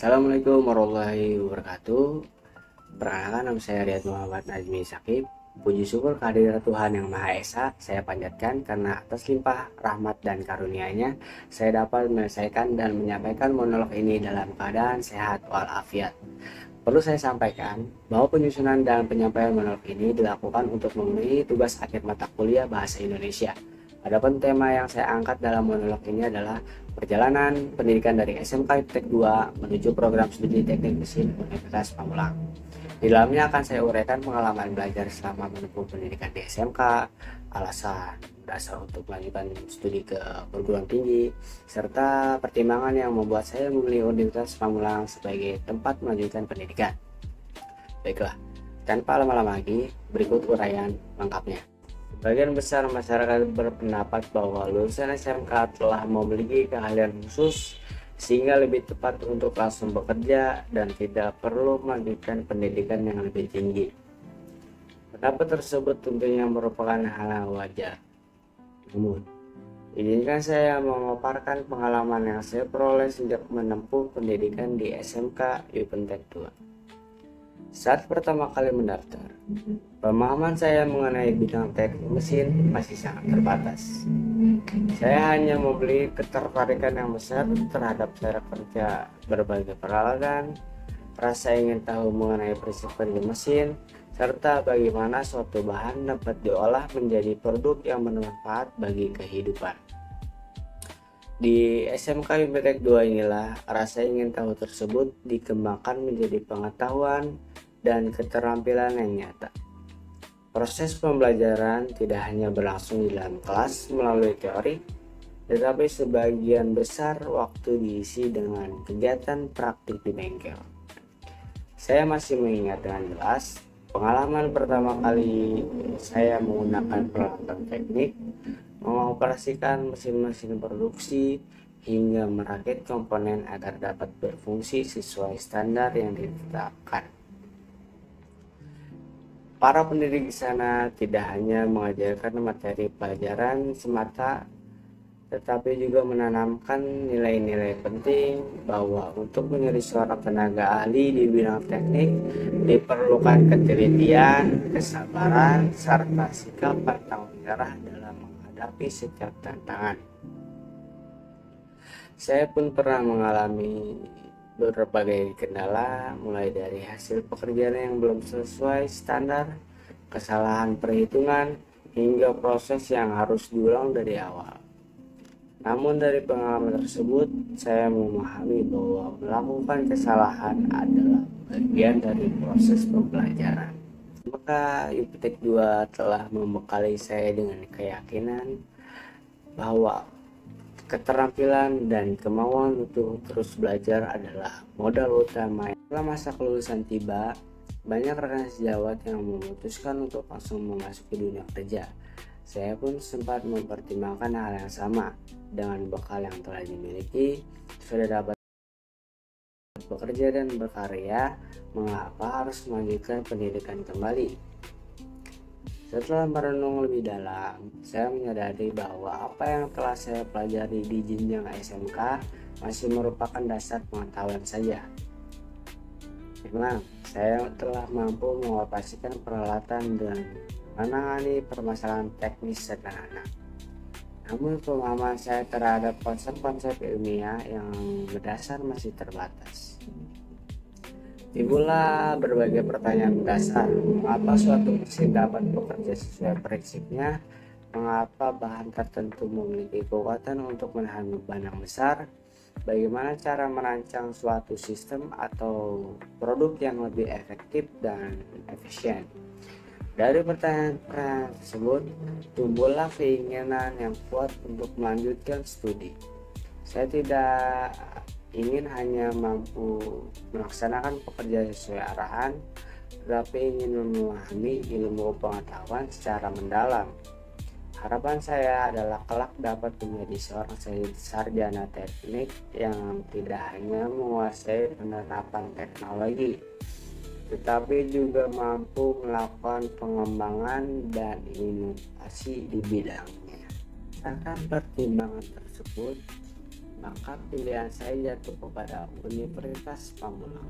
Assalamualaikum warahmatullahi wabarakatuh. Perkenalkan, nama saya Riyad Muhammad Najmi Sakib. Puji syukur kehadirat Tuhan Yang Maha Esa saya panjatkan karena atas limpah rahmat dan karunia-Nya saya dapat menyelesaikan dan menyampaikan monolog ini dalam keadaan sehat walafiat. Perlu saya sampaikan bahwa penyusunan dan penyampaian monolog ini dilakukan untuk memenuhi tugas akhir mata kuliah Bahasa Indonesia. Adapun tema yang saya angkat dalam monolog ini adalah perjalanan pendidikan dari SMK Iptek 2 menuju program studi teknik mesin Universitas Pamulang. Di dalamnya akan saya uraikan pengalaman belajar selama menempuh pendidikan di SMK, alasan dasar untuk melanjutkan studi ke perguruan tinggi, serta pertimbangan yang membuat saya memilih Universitas Pamulang sebagai tempat melanjutkan pendidikan. Baiklah, tanpa lama-lama lagi, berikut uraian lengkapnya. Sebagian besar masyarakat berpendapat bahwa lulusan SMK telah memiliki keahlian khusus sehingga lebih tepat untuk langsung bekerja dan tidak perlu melanjutkan pendidikan yang lebih tinggi. Pendapat tersebut tentunya merupakan hal yang wajar. Namun, izinkan saya memaparkan pengalaman yang saya peroleh sejak menempuh pendidikan di SMK Iptek 2. Saat pertama kali mendaftar, pemahaman saya mengenai bidang teknik mesin masih sangat terbatas. Saya hanya membeli ketertarikan yang besar terhadap cara kerja berbagai peralatan, rasa ingin tahu mengenai prinsip kerja mesin, serta bagaimana suatu bahan dapat diolah menjadi produk yang bermanfaat bagi kehidupan. Di SMK Iptek 2 inilah rasa ingin tahu tersebut dikembangkan menjadi pengetahuan dan keterampilan yang nyata. Proses pembelajaran tidak hanya berlangsung di dalam kelas melalui teori, tetapi sebagian besar waktu diisi dengan kegiatan praktik di bengkel. Saya masih mengingat dengan jelas pengalaman pertama kali saya menggunakan peralatan teknik, mengoperasikan mesin-mesin produksi, hingga merakit komponen agar dapat berfungsi sesuai standar yang ditetapkan. Para pendidik di sana tidak hanya mengajarkan materi pelajaran semata, tetapi juga menanamkan nilai-nilai penting bahwa untuk menjadi seorang tenaga ahli di bidang teknik diperlukan ketelitian, kesabaran, serta sikap pantang menyerah dalam menghadapi setiap tantangan. Saya pun pernah mengalami berbagai kendala, mulai dari hasil pekerjaan yang belum sesuai standar, kesalahan perhitungan, hingga proses yang harus diulang dari awal. Namun dari pengalaman tersebut, saya memahami bahwa melakukan kesalahan adalah bagian dari proses pembelajaran. Maka Iptek 2 telah membekali saya dengan keyakinan bahwa keterampilan dan kemauan untuk terus belajar adalah modal utama. Setelah masa kelulusan tiba, banyak rekan sejawat yang memutuskan untuk langsung memasuki dunia kerja. Saya pun sempat mempertimbangkan hal yang sama. Dengan bekal yang telah dimiliki, sudah dapat bekerja dan berkarya, mengapa harus melanjutkan pendidikan kembali? Setelah merenung lebih dalam, saya menyadari bahwa apa yang telah saya pelajari di jenjang SMK masih merupakan dasar pengetahuan saja. Memang, saya telah mampu mengoperasikan peralatan dan menangani permasalahan teknis sederhana. Namun pemahaman saya terhadap konsep-konsep ilmiah yang berdasar masih terbatas. Timbullah berbagai pertanyaan mendasar. Mengapa suatu mesin dapat bekerja sesuai prinsipnya? Mengapa bahan tertentu memiliki kekuatan untuk menahan beban yang besar? Bagaimana cara merancang suatu sistem atau produk yang lebih efektif dan efisien? Dari pertanyaan tersebut, tumbuhlah keinginan yang kuat untuk melanjutkan studi. Saya tidak ingin hanya mampu melaksanakan pekerjaan sesuai arahan, tetapi ingin memahami ilmu pengetahuan secara mendalam. Harapan saya adalah kelak dapat menjadi seorang sarjana teknik yang tidak hanya menguasai penerapan teknologi, tetapi juga mampu melakukan pengembangan dan inovasi di bidangnya. Akan pertimbangan tersebut, maka pilihan saya jatuh kepada Universitas Pamulang.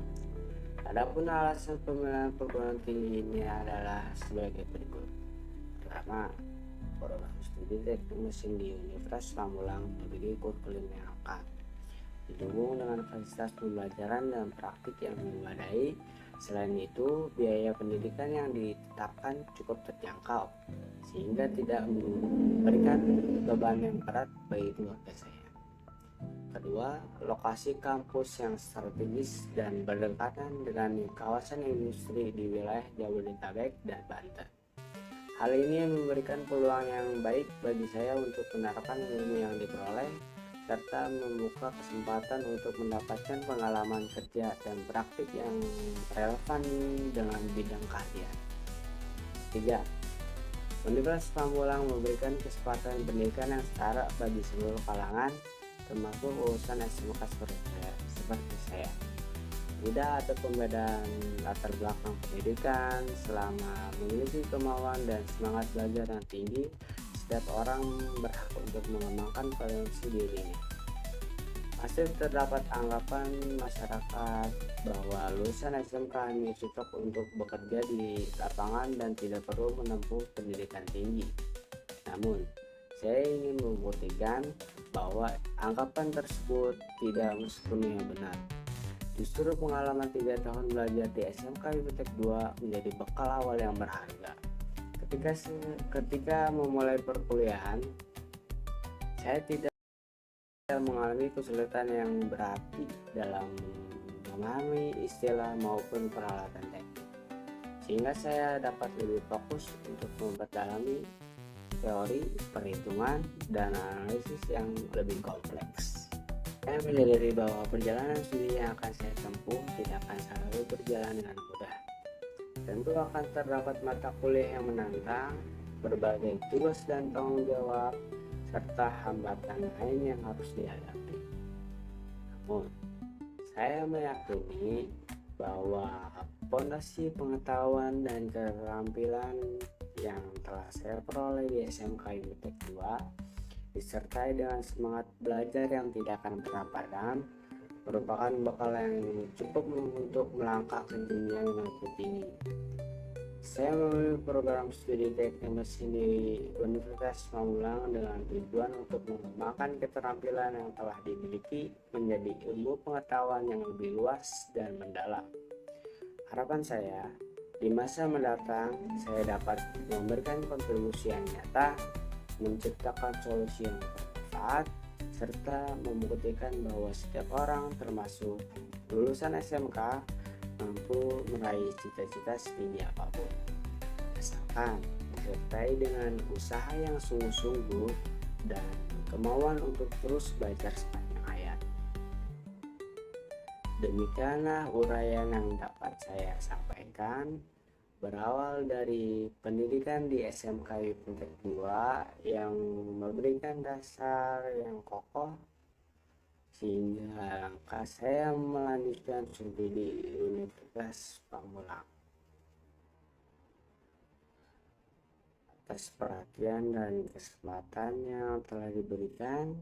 Adapun alasan pemilihan perguruan tinggi ini adalah sebagai berikut. Pertama, program studi teknik mesin di Universitas Pamulang memiliki kurikulum yang lengkap, didukung dengan fasilitas pembelajaran dan praktik yang memadai. Selain itu, biaya pendidikan yang ditetapkan cukup terjangkau, sehingga tidak memberikan beban yang berat bagi keluarga saya. Kedua, lokasi kampus yang strategis dan berdekatan dengan kawasan industri di wilayah Jabodetabek dan Banten. Hal ini memberikan peluang yang baik bagi saya untuk menerapkan ilmu yang diperoleh, serta membuka kesempatan untuk mendapatkan pengalaman kerja dan praktik yang relevan dengan bidang keahlian. 3. Universitas Pamulang memberikan kesempatan pendidikan yang setara bagi seluruh kalangan, termasuk lulusan SMK seperti saya. Tidak ada pembedaan latar belakang pendidikan. Selama memiliki kemauan dan semangat belajar yang tinggi, setiap orang berhak untuk mengembangkan potensi dirinya. Masih terdapat anggapan masyarakat bahwa lulusan SMK hanya cocok untuk bekerja di lapangan dan tidak perlu menempuh pendidikan tinggi. Namun, saya ingin membuktikan bahwa anggapan tersebut tidak sepenuhnya benar. Justru pengalaman 3 tahun belajar di SMK Biptek 2 menjadi bekal awal yang berharga. Ketika memulai perkuliahan, saya tidak mengalami kesulitan yang berarti dalam memahami istilah maupun peralatan teknik, sehingga saya dapat lebih fokus untuk memperdalami teori, perhitungan, dan analisis yang lebih kompleks. Saya menyadari bahwa perjalanan studi yang akan saya tempuh tidak akan selalu berjalan dengan mudah. Tentu akan terdapat mata kuliah yang menantang, berbagai tugas dan tanggung jawab, serta hambatan lain yang harus dihadapi. Namun, saya meyakini bahwa fondasi pengetahuan dan keterampilan yang telah saya peroleh di SMK Biptek 2 disertai dengan semangat belajar yang tidak akan pernah padam merupakan bekal yang cukup untuk melangkah ke jenjang yang lebih tinggi. Saya memilih program studi teknik mesin di Universitas Pamulang dengan tujuan untuk mengembangkan keterampilan yang telah dimiliki menjadi ilmu pengetahuan yang lebih luas dan mendalam. Harapan saya, di masa mendatang, saya dapat memberikan kontribusi yang nyata, menciptakan solusi yang bermanfaat, serta membuktikan bahwa setiap orang, termasuk lulusan SMK, mampu meraih cita-cita setinggi apapun, asalkan disertai dengan usaha yang sungguh-sungguh dan kemauan untuk terus belajar sepanjang hayat. Demikianlah uraian yang dapat saya sampaikan, berawal dari pendidikan di SMK Biptek 2 yang memberikan dasar yang kokoh sehingga langkah saya melanjutkan studi di Universitas Pamulang. Atas perhatian dan kesempatan yang telah diberikan,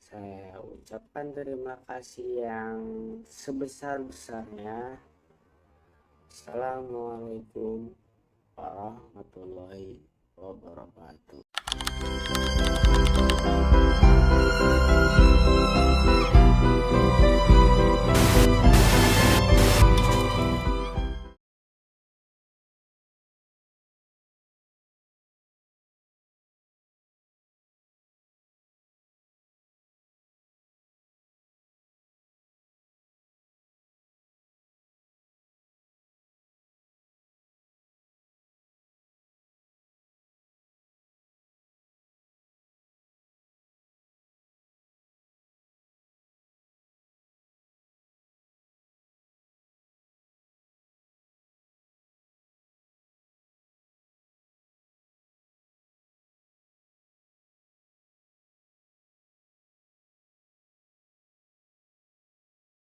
saya ucapkan terima kasih yang sebesar-besarnya. Assalamualaikum warahmatullahi wabarakatuh.